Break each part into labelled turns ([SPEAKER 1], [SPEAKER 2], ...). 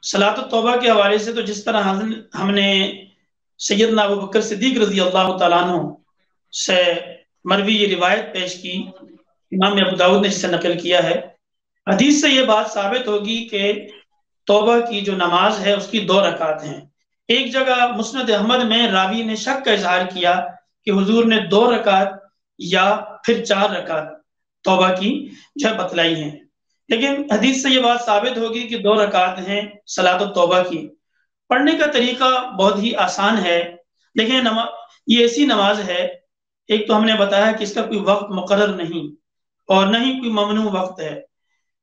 [SPEAKER 1] صلاۃ التوبہ کے حوالے سے تو جس طرح ہم نے سیدنا ابو بکر صدیق رضی اللہ تعالیٰ عنہ سے مروی یہ روایت پیش کی، امام ابو داؤد نے جسے نقل کیا ہے، حدیث سے یہ بات ثابت ہوگی کہ توبہ کی جو نماز ہے اس کی 2 رکعت ہیں۔ ایک جگہ مسند احمد میں راوی نے شک کا اظہار کیا کہ حضور نے 2 رکعت یا پھر 4 رکعت توبہ کی جو بتلائی ہیں، لیکن حدیث سے یہ بات ثابت ہوگی کہ 2 رکعت ہیں صلاۃ التوبہ کی۔ پڑھنے کا طریقہ بہت ہی آسان ہے، دیکھیں یہ ایسی نماز ہے، ایک تو ہم نے بتایا کہ اس کا کوئی وقت مقرر نہیں اور نہ ہی کوئی ممنوع وقت ہے،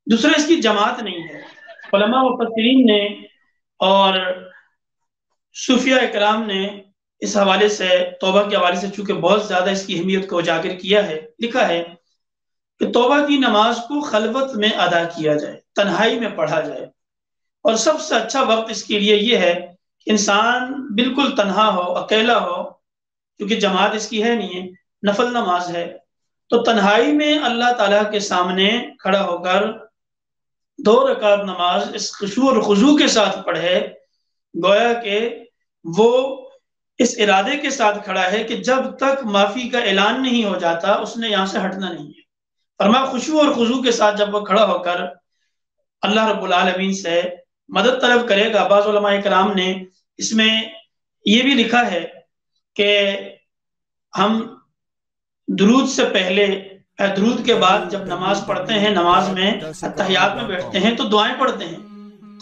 [SPEAKER 1] دوسرا اس کی جماعت نہیں ہے۔ علماء و مفسرین نے اور صوفیاء اکرام نے اس حوالے سے توبہ کے حوالے سے چونکہ بہت زیادہ اس کی اہمیت کو اجاگر کیا ہے، لکھا ہے کہ توبہ کی نماز کو خلوت میں ادا کیا جائے، تنہائی میں پڑھا جائے، اور سب سے اچھا وقت اس کے لیے یہ ہے کہ انسان بالکل تنہا ہو، اکیلا ہو، کیونکہ جماعت اس کی ہے نہیں ہے، نفل نماز ہے، تو تنہائی میں اللہ تعالیٰ کے سامنے کھڑا ہو کر 2 رکعت نماز اس خشوع اور خضوع کے ساتھ پڑھے، گویا کہ وہ اس ارادے کے ساتھ کھڑا ہے کہ جب تک معافی کا اعلان نہیں ہو جاتا اس نے یہاں سے ہٹنا نہیں ہے۔ فرمایا خشوع اور خضوع کے ساتھ جب وہ کھڑا ہو کر اللہ رب العالمین سے مدد طلب کرے گا، بعض علماء کرام نے اس میں یہ بھی لکھا ہے کہ ہم درود سے پہلے، درود کے بعد جب نماز پڑھتے ہیں، نماز میں اتحیات میں بیٹھتے ہیں تو دعائیں پڑھتے ہیں۔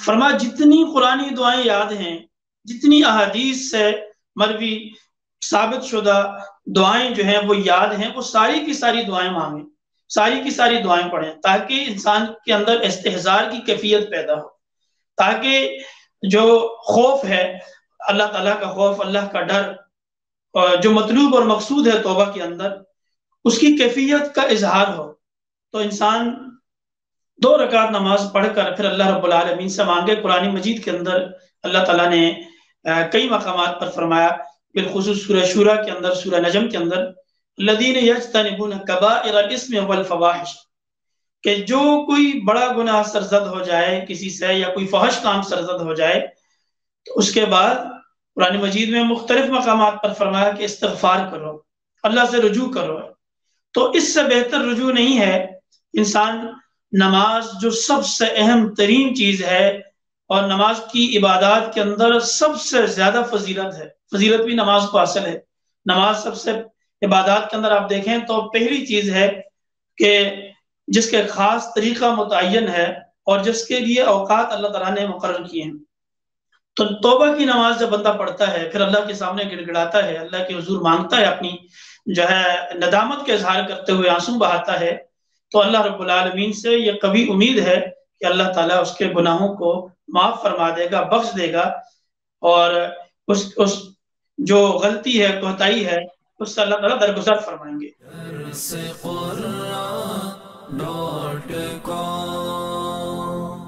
[SPEAKER 1] فرمایا جتنی قرآنی دعائیں یاد ہیں، جتنی احادیث سے مروی ثابت شدہ دعائیں جو ہیں وہ یاد ہیں، وہ ساری کی ساری دعائیں مانگیں، ساری کی ساری دعائیں پڑھیں، تاکہ انسان کے اندر استحضار کی کیفیت پیدا ہو، تاکہ جو خوف ہے، اللہ تعالیٰ کا خوف، اللہ کا ڈر، جو مطلوب اور مقصود ہے توبہ کے اندر، اس کی کیفیت کا اظہار ہو، تو انسان 2 رکعت نماز پڑھ کر پھر اللہ رب العالمین سے مانگے۔ قرآن مجید کے اندر اللہ تعالیٰ نے کئی مقامات پر فرمایا، بالخصوص سورہ شورى کے اندر، سورہ نجم کے اندر، الذین یجتنبون کبائر الاسم والفواحش، کہ جو کوئی بڑا گناہ سرزد ہو جائے کسی سے یا کوئی فحش کام سرزد ہو جائے تو اس کے بعد قرآن مجید میں مختلف مقامات پر فرمایا کہ استغفار کرو، اللہ سے رجوع کرو۔ تو اس سے بہتر رجوع نہیں ہے۔ انسان نماز جو سب سے اہم ترین چیز ہے اور نماز کی عبادات کے اندر سب سے زیادہ فضیلت ہے، فضیلت بھی نماز کو حاصل ہے۔ نماز سب سے عبادات کے اندر آپ دیکھیں تو پہلی چیز ہے کہ جس کے خاص طریقہ متعین ہے اور جس کے لیے اوقات اللہ تعالیٰ نے مقرر کیے ہیں۔ تو توبہ کی نماز جب بندہ پڑھتا ہے، پھر اللہ کے سامنے گڑ گڑاتا ہے، اللہ کے حضور مانگتا ہے، اپنی جو ہے ندامت کے اظہار کرتے ہوئے آنسو بہاتا ہے، تو اللہ رب العالمین سے یہ قوی امید ہے کہ اللہ تعالیٰ اس کے گناہوں کو معاف فرما دے گا، بخش دے گا، اور اس جو غلطی ہے، کوتاہی ہے، اس سے اللہ تعالیٰ درگزر فرمائیں گے۔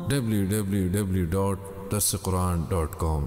[SPEAKER 2] www.darsequran.com